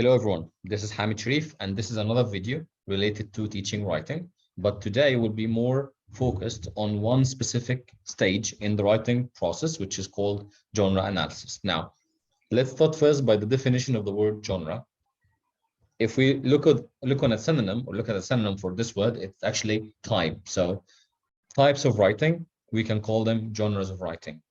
Hello everyone, this is Hamid Sharif and this is another video related to teaching writing, but today will be more focused on one specific stage in the writing process, which is called genre analysis. Now, let's start first by the definition of the word genre. If we look on a synonym or look at a synonym for this word, it's actually type. So types of writing, we can call them genres of writing.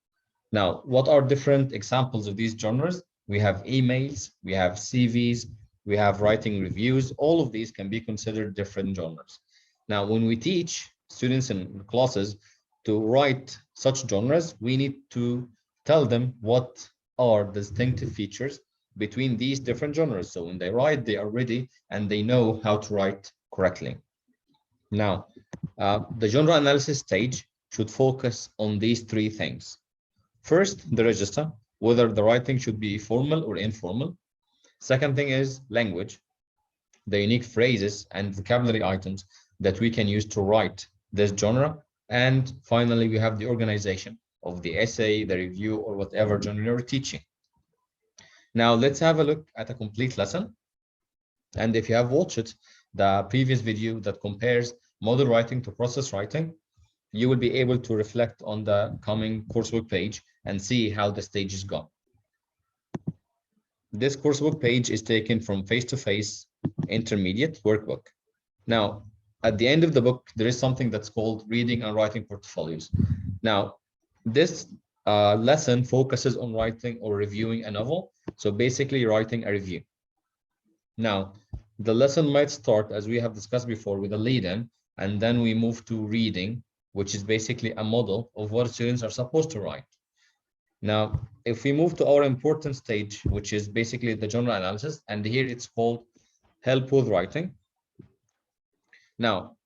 Now, what are different examples of these genres? We have emails, we have CVs, we have writing reviews. All of these can be considered different genres. Now, when we teach students in classes to write such genres, we need to tell them what are the distinctive features between these different genres. So when they write, they are ready and they know how to write correctly. Now, the genre analysis stage should focus on these three things. First, the register, whether the writing should be formal or informal. Second thing is language, the unique phrases and vocabulary items that we can use to write this genre. And finally, we have the organization of the essay, the review, or whatever genre you're teaching. Now, let's have a look at a complete lesson. And if you have watched the previous video that compares model writing to process writing, you will be able to reflect on the coming coursebook page and see how the stage is gone. This coursebook page is taken from face-to-face intermediate workbook. Now, at the end of the book, there is something that's called reading and writing portfolios. Now, this lesson focuses on writing or reviewing a novel. So basically writing a review. Now, the lesson might start, as we have discussed before, with a lead-in, and then we move to reading, which is basically a model of what students are supposed to write. Now, if we move to our important stage, which is basically the genre analysis, and here it's called help with writing. Now,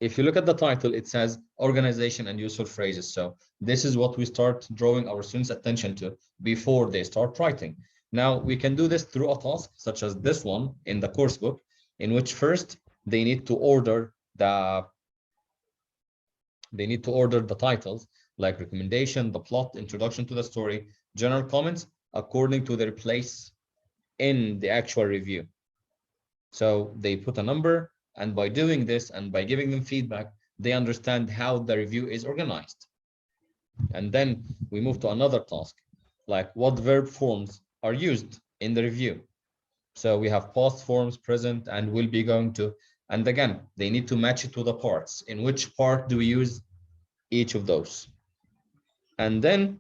if you look at the title, it says organization and useful phrases. So this is what we start drawing our students' attention to before they start writing. Now, we can do this through a task such as this one in the course book, in which first they need to order the titles, like recommendation, the plot, introduction to the story, general comments, according to their place in the actual review. So they put a number, and by doing this and by giving them feedback, they understand how the review is organized. And then we move to another task, like what verb forms are used in the review. So we have past forms, present, and will be going to, and again, they need to match it to the parts. In which part do we use each of those? And then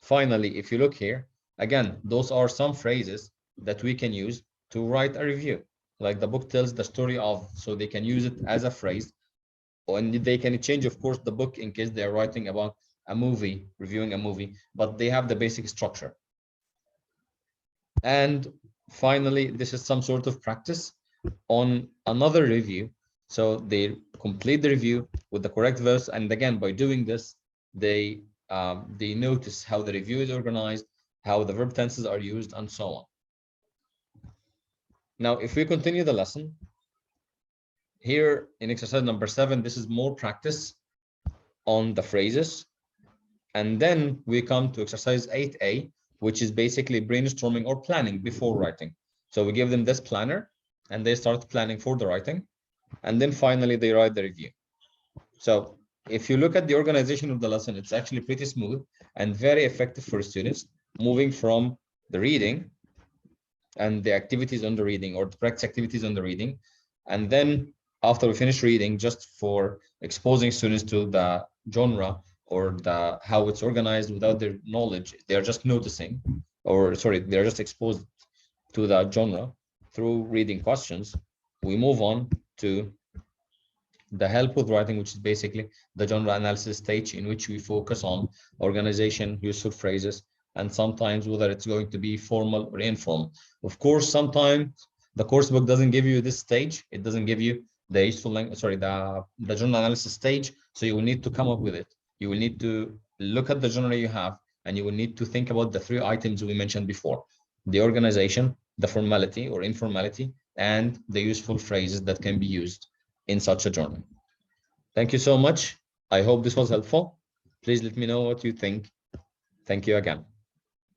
finally, if you look here, again, those are some phrases that we can use to write a review. Like the book tells the story of, so they can use it as a phrase, and they can change, of course, the book in case they're writing about a movie, reviewing a movie, but they have the basic structure. And finally, this is some sort of practice on another review. So they complete the review with the correct verbs, and again, by doing this, they notice how the review is organized, how the verb tenses are used, and so on. Now, if we continue the lesson, here in exercise number 7, this is more practice on the phrases. And then we come to exercise 8A, which is basically brainstorming or planning before writing. So we give them this planner, and they start planning for the writing. And then finally, they write the review. So if you look at the organization of the lesson, it's actually pretty smooth and very effective for students, moving from the reading and the activities on the reading, or the practice activities on the reading. And then after we finish reading, just for exposing students to the genre or how it's organized without their knowledge, they're just noticing, or sorry, they're just exposed to the genre through reading questions. We move on to the help with writing, which is basically the genre analysis stage, in which we focus on organization, useful phrases, and sometimes whether it's going to be formal or informal. Of course, sometimes the course book doesn't give you this stage. It doesn't give you the useful language, sorry, the genre analysis stage. So you will need to come up with it. You will need to look at the genre you have, and you will need to think about the 3 items we mentioned before: the organization, the formality or informality, and the useful phrases that can be used in such a journal. Thank you so much. I hope this was helpful. Please let me know what you think. Thank you again.